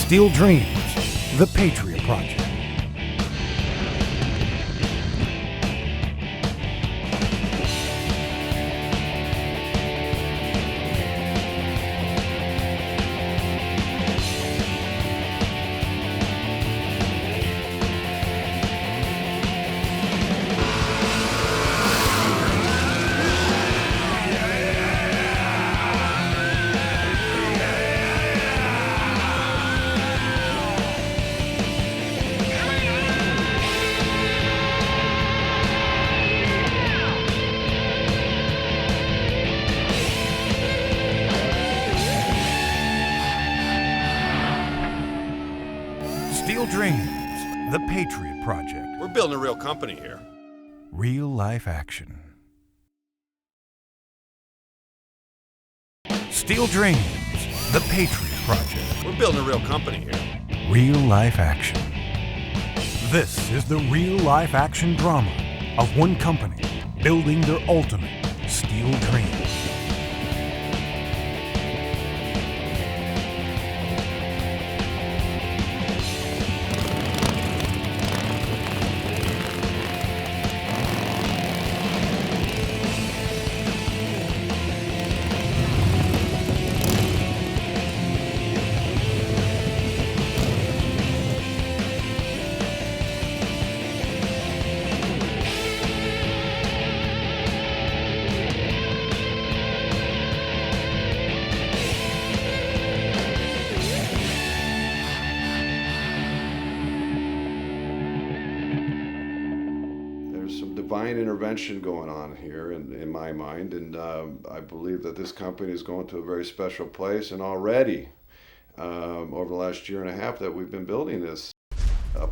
Steel Dreams, the Patriot Project. Steel Dreams, the Patriot Project. We're building a real company here. Real life action. Steel Dreams, the Patriot Project. We're building a real company here. Real life action. This is the real life action drama of one company building their ultimate steel dream. Divine intervention going on here in my mind, and I believe that this company is going to a very special place. And already over the last year and a half that we've been building this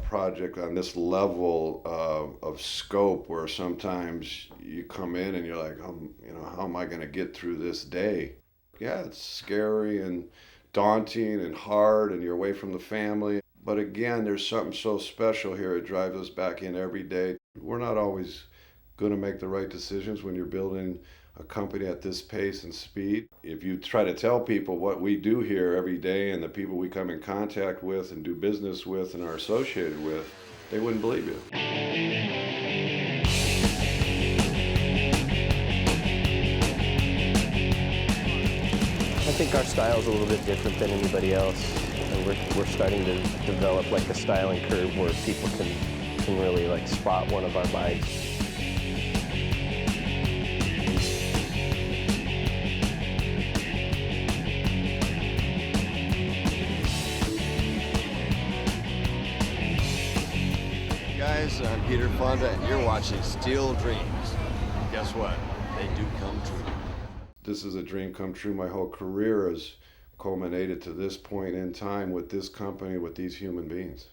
project on this level of scope, where sometimes you come in and you're like, how am I going to get through this day? Yeah, it's scary and daunting and hard, and you're away from the family. But again, there's something so special here. It drives us back in every day. We're not always going to make the right decisions when you're building a company at this pace and speed. If you try to tell people what we do here every day and the people we come in contact with and do business with and are associated with, they wouldn't believe you. I think our style is a little bit different than anybody else. And we're starting to develop like a styling curve where people can really like spot one of our bikes. Guys, I'm Peter Fonda, and you're watching Steel Dreams. Guess what? They do come true. This is a dream come true. My whole career has culminated to this point in time with this company, with these human beings.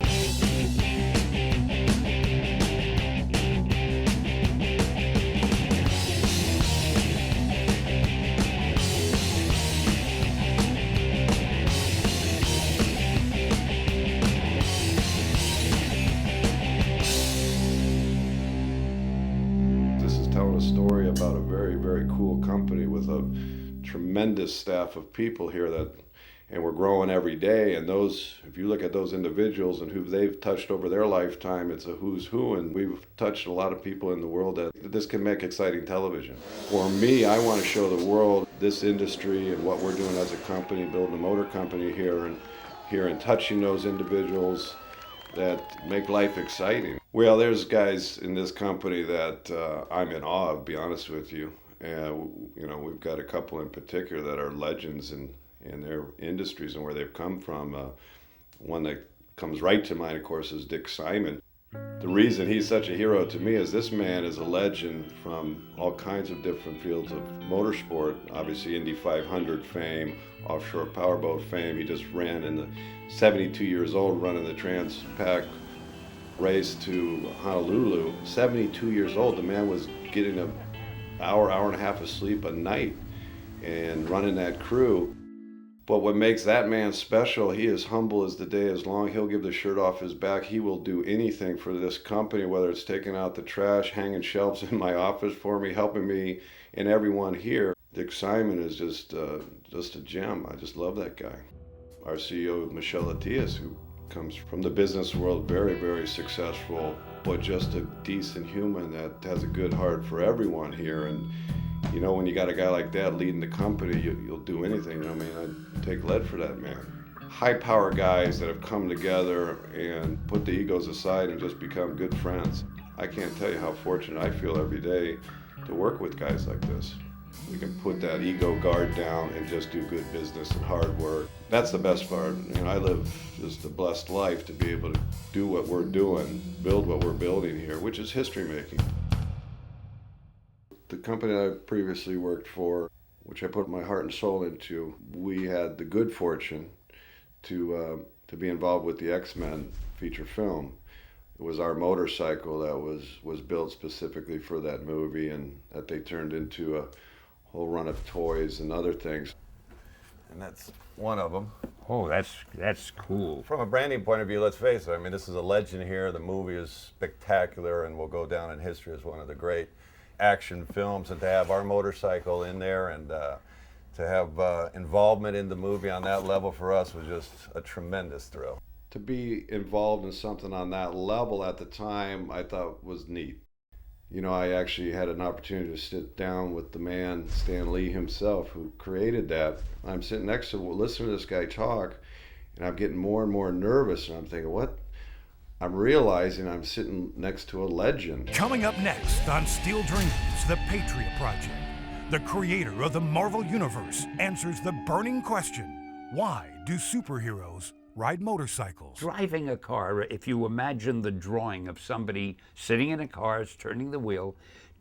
Telling a story about a very, very cool company with a tremendous staff of people here and we're growing every day. And those, if you look at those individuals and who they've touched over their lifetime, it's a who's who, and we've touched a lot of people in the world that this can make exciting television. For me, I want to show the world this industry and what we're doing as a company, building a motor company here and touching those individuals that make life exciting. Well, there's guys in this company that I'm in awe of, to be honest with you. We've got a couple in particular that are legends in their industries and where they've come from. One that comes right to mind, of course, is Dick Simon. The reason he's such a hero to me is this man is a legend from all kinds of different fields of motorsport. Obviously, Indy 500 fame, offshore powerboat fame. He just ran in the 72 years old, running the Trans-Pac race to Honolulu. 72 years old, the man was getting an hour and a half of sleep a night and running that crew. But what makes that man special, he is humble as the day is long. He'll give the shirt off his back. He will do anything for this company, whether it's taking out the trash, hanging shelves in my office for me, helping me and everyone here. Dick Simon is just a gem. I just love that guy. our CEO, Michelle Atias, who comes from the business world, very, very successful, but just a decent human that has a good heart for everyone here. And you know, when you got a guy like that leading the company, you'll do anything. I mean, I'd take lead for that man. High power guys that have come together and put the egos aside and just become good friends. I can't tell you how fortunate I feel every day to work with guys like this. We can put that ego guard down and just do good business and hard work. That's the best part. You know, I live just a blessed life to be able to do what we're doing, build what we're building here, which is history making. The company I previously worked for, which I put my heart and soul into, we had the good fortune to be involved with the X-Men feature film. It was our motorcycle that was built specifically for that movie, and that they turned into a whole run of toys and other things. And that's one of them. Oh, that's cool. From a branding point of view, let's face it, I mean, this is a legend here. The movie is spectacular and will go down in history as one of the great action films. And to have our motorcycle in there and to have involvement in the movie on that level for us was just a tremendous thrill. To be involved in something on that level at the time, I thought was neat. You know, I actually had an opportunity to sit down with the man, Stan Lee himself, who created that. I'm sitting next to, listening to this guy talk, and I'm getting more and more nervous, and I'm thinking, what? I'm realizing I'm sitting next to a legend. Coming up next on Steel Dreams, The Patriot Project, the creator of the Marvel Universe answers the burning question, why do superheroes ride motorcycles? Driving a car, if you imagine the drawing of somebody sitting in a car, turning the wheel,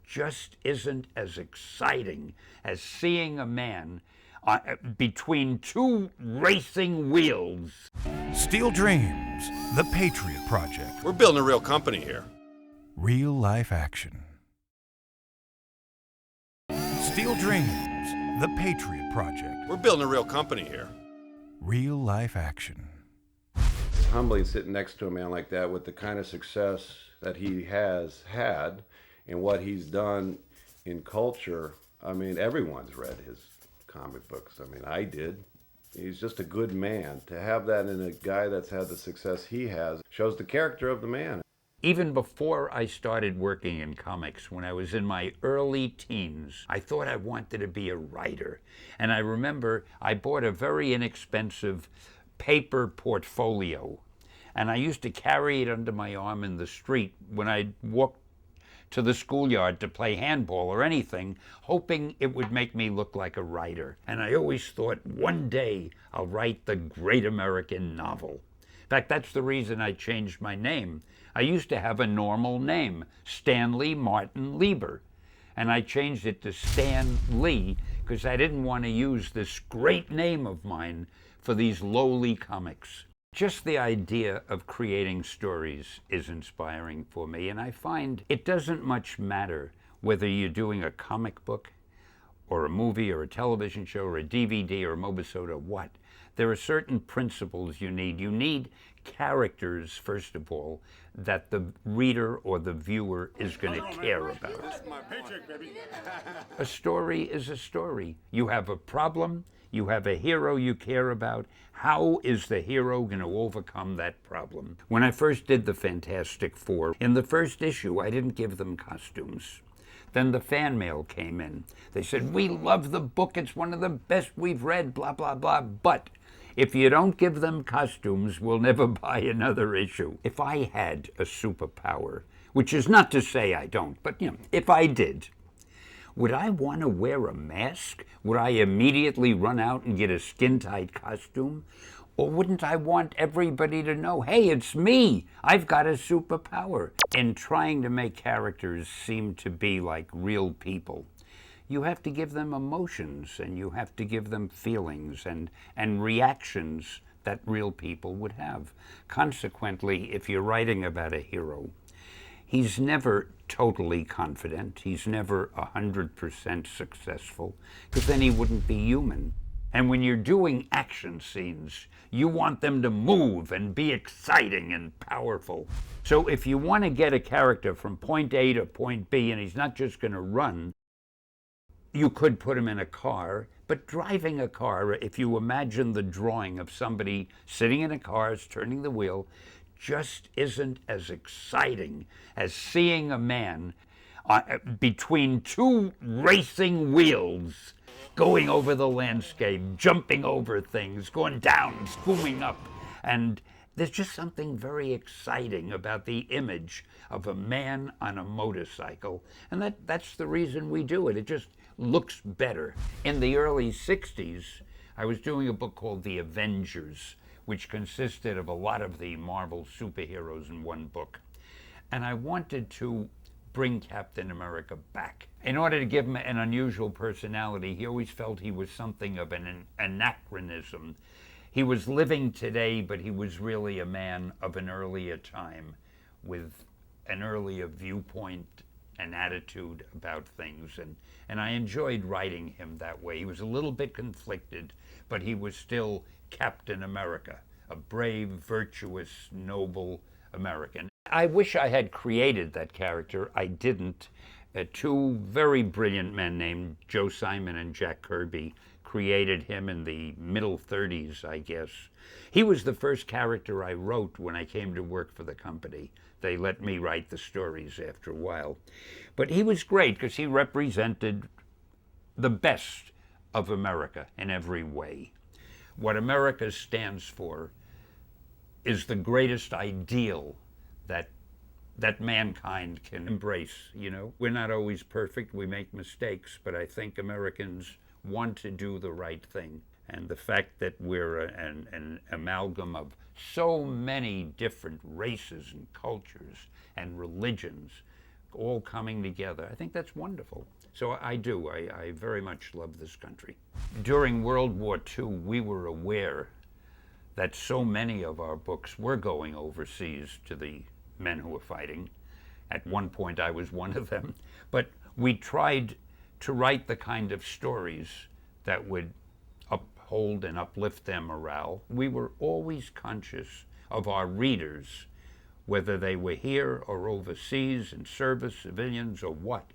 just isn't as exciting as seeing a man between two racing wheels. Steel Dreams, The Patriot Project. We're building a real company here. Real life action. Steel Dreams, The Patriot Project. We're building a real company here. Real life action. It's humbling sitting next to a man like that with the kind of success that he has had and what he's done in culture. I mean, everyone's read his comic books. I mean, I did. He's just a good man. To have that in a guy that's had the success he has shows the character of the man. Even before I started working in comics, when I was in my early teens, I thought I wanted to be a writer. And I remember I bought a very inexpensive paper portfolio, and I used to carry it under my arm in the street when I walked to the schoolyard to play handball or anything, hoping it would make me look like a writer. And I always thought, one day I'll write the great American novel. In fact, that's the reason I changed my name. I used to have a normal name, Stanley Martin Lieber, and I changed it to Stan Lee because I didn't want to use this great name of mine for these lowly comics. Just the idea of creating stories is inspiring for me, and I find it doesn't much matter whether you're doing a comic book or a movie or a television show or a DVD or a mobisode or what. There are certain principles you need. You need characters, first of all, that the reader or the viewer is going to care about. A story is a story. You have a problem, you have a hero you care about. How is the hero going to overcome that problem? When I first did the Fantastic Four, in the first issue, I didn't give them costumes. Then the fan mail came in. They said, we love the book, it's one of the best we've read, blah, blah, blah, but if you don't give them costumes, we'll never buy another issue. If I had a superpower, which is not to say I don't, but if I did, would I want to wear a mask? Would I immediately run out and get a skin-tight costume? Or wouldn't I want everybody to know, hey, it's me, I've got a superpower? In trying to make characters seem to be like real people, you have to give them emotions, and you have to give them feelings and reactions that real people would have. Consequently, if you're writing about a hero, he's never totally confident, he's never 100% successful, because then he wouldn't be human. And when you're doing action scenes, you want them to move and be exciting and powerful. So if you want to get a character from point A to point B, and he's not just going to run, You could put him in a car, but driving a car, if you imagine the drawing of somebody sitting in a car, turning the wheel, just isn't as exciting as seeing a man between two racing wheels going over the landscape, jumping over things, going down, scooping up. And there's just something very exciting about the image of a man on a motorcycle. And that's the reason we do it. It just looks better. In the early 60s, I was doing a book called The Avengers, which consisted of a lot of the Marvel superheroes in one book. And I wanted to bring Captain America back. In order to give him an unusual personality, he always felt he was something of an anachronism. He was living today, but he was really a man of an earlier time with an earlier viewpoint and attitude about things. And I enjoyed writing him that way. He was a little bit conflicted, but he was still Captain America, a brave, virtuous, noble American. I wish I had created that character. I didn't. Two very brilliant men named Joe Simon and Jack Kirby created him in the middle 30s, I guess. He was the first character I wrote when I came to work for the company. They let me write the stories after a while. But he was great because he represented the best of America in every way. What America stands for is the greatest ideal that mankind can embrace, you know. We're not always perfect, we make mistakes, but I think Americans want to do the right thing. And the fact that we're an amalgam of so many different races and cultures and religions all coming together, I think that's wonderful. So I very much love this country. During World War II, we were aware that so many of our books were going overseas to the men who were fighting. At one point, I was one of them. But we tried to write the kind of stories that would uphold and uplift their morale. We were always conscious of our readers, whether they were here or overseas, in service, civilians, or what.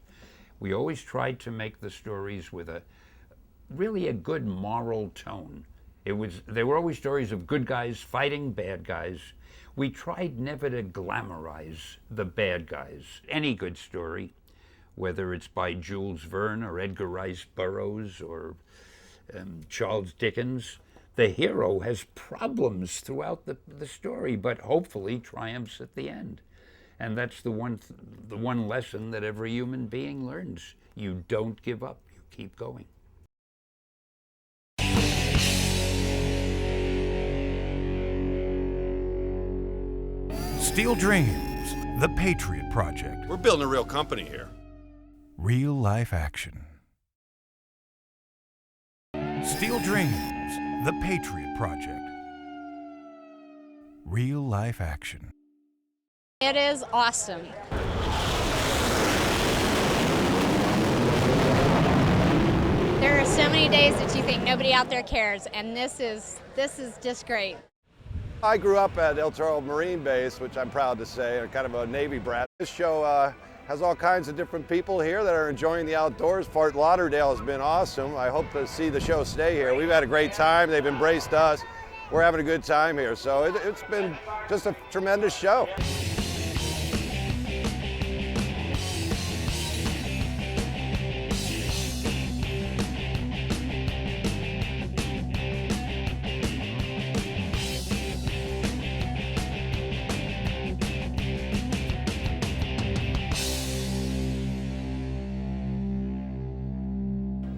We always tried to make the stories with really a good moral tone. They were always stories of good guys fighting bad guys. We tried never to glamorize the bad guys. Any good story, whether it's by Jules Verne or Edgar Rice Burroughs or Charles Dickens, the hero has problems throughout the story, but hopefully triumphs at the end. And that's the one lesson that every human being learns. You don't give up, you keep going. Steel Dreams, The Patriot Project. We're building a real company here. Real life action. Steel Dreams, The Patriot Project. Real life action. It is awesome. There are so many days that you think nobody out there cares, and this is just great. I grew up at El Toro Marine Base, which I'm proud to say, I'm kind of a Navy brat. This show has all kinds of different people here that are enjoying the outdoors. Fort Lauderdale has been awesome. I hope to see the show stay here. We've had a great time. They've embraced us. We're having a good time here. So it's been just a tremendous show.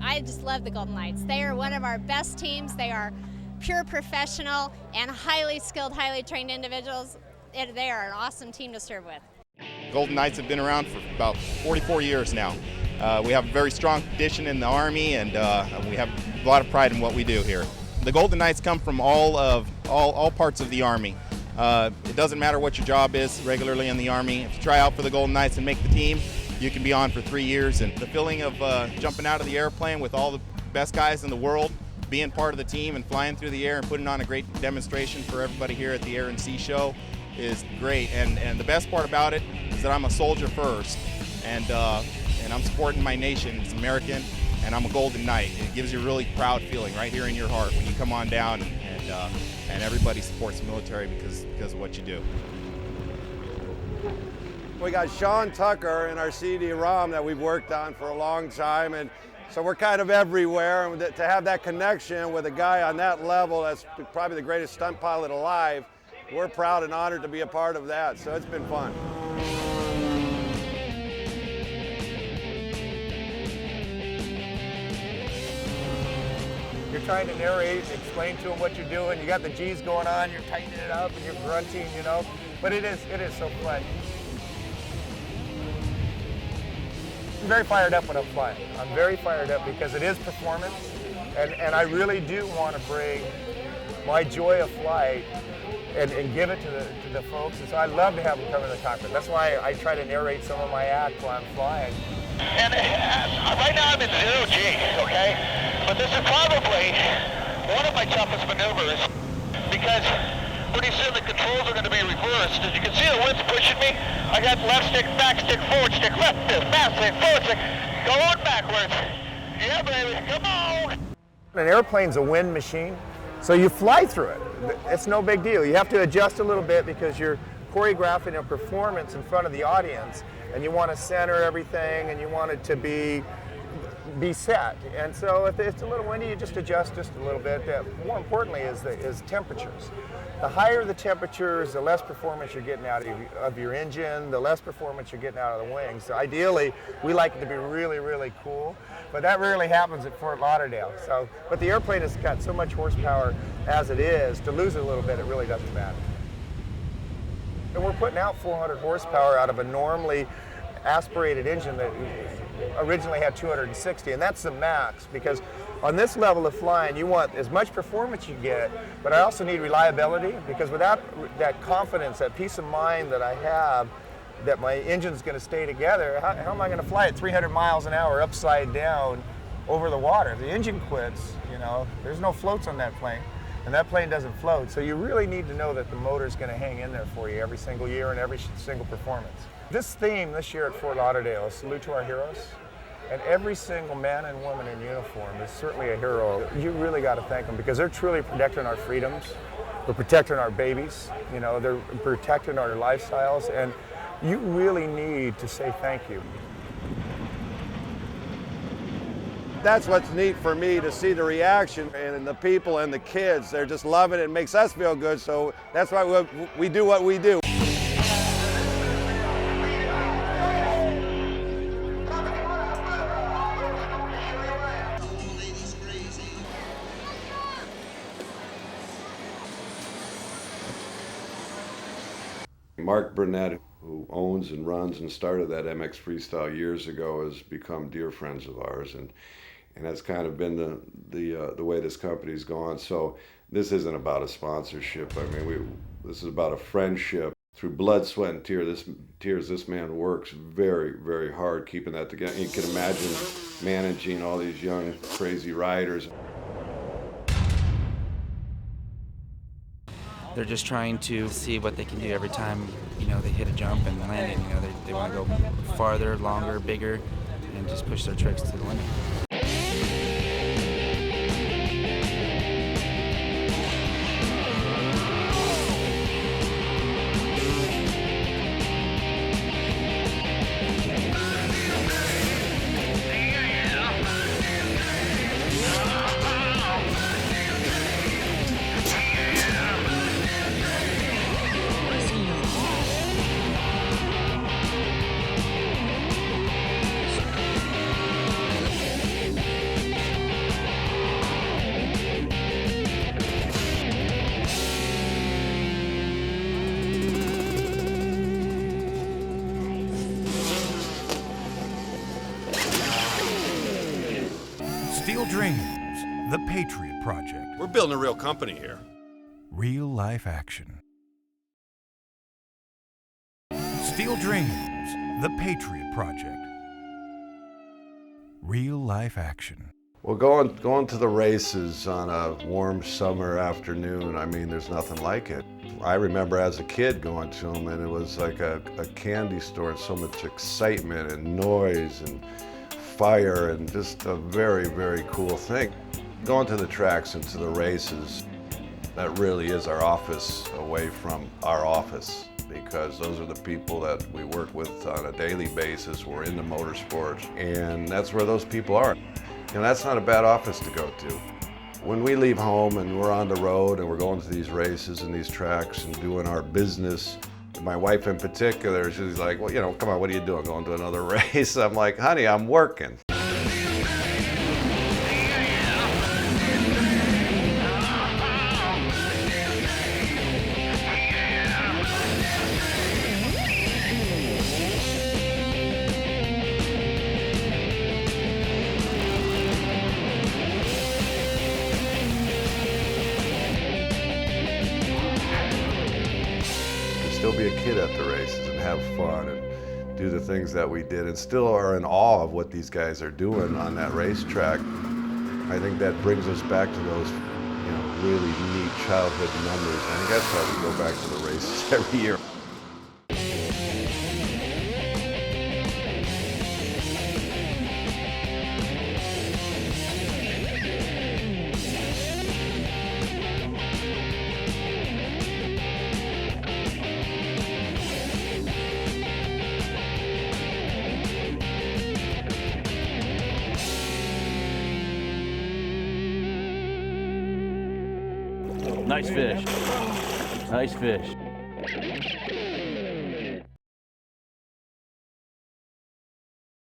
I just love the Golden Knights. They are one of our best teams. They are pure professional and highly skilled, highly trained individuals. They are an awesome team to serve with. Golden Knights have been around for about 44 years now. We have a very strong tradition in the Army, and we have a lot of pride in what we do here. The Golden Knights come from all parts of the Army. It doesn't matter what your job is regularly in the Army. If you try out for the Golden Knights and make the team, you can be on for 3 years. And the feeling of jumping out of the airplane with all the best guys in the world, being part of the team and flying through the air and putting on a great demonstration for everybody here at the Air and Sea Show is great. And the best part about it is that I'm a soldier first, and I'm supporting my nation. It's American, and I'm a Golden Knight. It gives you a really proud feeling right here in your heart when you come on down, and everybody supports the military because of what you do. We got Sean Tucker in our CD-ROM that we've worked on for a long time, and so we're kind of everywhere. And to have that connection with a guy on that level, that's probably the greatest stunt pilot alive, we're proud and honored to be a part of that, so it's been fun. You're trying to narrate, explain to them what you're doing. You got the G's going on, you're tightening it up, and you're grunting, you know. But it is so fun. I'm very fired up when I'm flying. I'm very fired up because it is performance, and I really do want to bring my joy of flight and give it to the folks. And so I love to have them come in the cockpit. That's why I try to narrate some of my act while I'm flying. And right now I'm in 0G, okay? But this is probably one of my toughest maneuvers because pretty soon the controls are going to be reversed. As you can see, the wind's pushing me. I got left stick, back stick, forward stick, left stick, back stick, forward stick, going backwards. Yeah, baby, come on. An airplane's a wind machine, so you fly through it. It's no big deal. You have to adjust a little bit because you're choreographing a performance in front of the audience, and you want to center everything, and you want it to be set. And so if it's a little windy, you just adjust just a little bit. More importantly is temperatures. The higher the temperatures, the less performance you're getting out of your engine, the less performance you're getting out of the wings. So ideally, we like it to be really, really cool, but that rarely happens at Fort Lauderdale. But the airplane has got so much horsepower as it is, to lose it a little bit, it really doesn't matter. And we're putting out 400 horsepower out of a normally aspirated engine that originally had 260, and that's the max, because on this level of flying you want as much performance you get, but I also need reliability, because without that confidence, that peace of mind that I have that my engine's going to stay together, how am I going to fly at 300 miles an hour upside down over the water? If the engine quits, you know, there's no floats on that plane, and that plane doesn't float. So you really need to know that the motor's going to hang in there for you every single year and every single performance. This theme this year at Fort Lauderdale is Salute to Our Heroes. And every single man and woman in uniform is certainly a hero. You really got to thank them, because they're truly protecting our freedoms. They're protecting our babies. You know, they're protecting our lifestyles. And you really need to say thank you. That's what's neat for me, to see the reaction and the people and the kids. They're just loving it. It makes us feel good. So that's why we do what we do. Mark Burnett, who owns and runs and started that MX Freestyle years ago, has become dear friends of ours, and that's kind of been the way this company's gone. So this isn't about a sponsorship. I mean, this is about a friendship. Through blood, sweat, and tears, this man works very, very hard keeping that together. You can imagine managing all these young, crazy riders. They're just trying to see what they can do every time, you know, they hit a jump and landing. You know, they want to go farther, longer, bigger, and just push their tricks to the limit. Steel Dreams, the Patriot Project. We're building a real company here. Real life action. Steel Dreams, the Patriot Project. Real life action. Well, going to the races on a warm summer afternoon, I mean, there's nothing like it. I remember as a kid going to them, and it was like a candy store, and so much excitement and noise and fire, and just a very, very cool thing. Going to the tracks and to the races, that really is our office away from our office, because those are the people that we work with on a daily basis. We're into motorsports, and that's where those people are. You know, that's not a bad office to go to. When we leave home and we're on the road and we're going to these races and these tracks and doing our business, my wife in particular, she's like, well, you know, come on, what are you doing, going to another race? I'm like, honey, I'm working. Still be a kid at the races and have fun and do the things that we did, and still are in awe of what these guys are doing on that racetrack. I think that brings us back to those, you know, really neat childhood memories. I think that's why we go back to the races every year. Nice fish. Nice fish.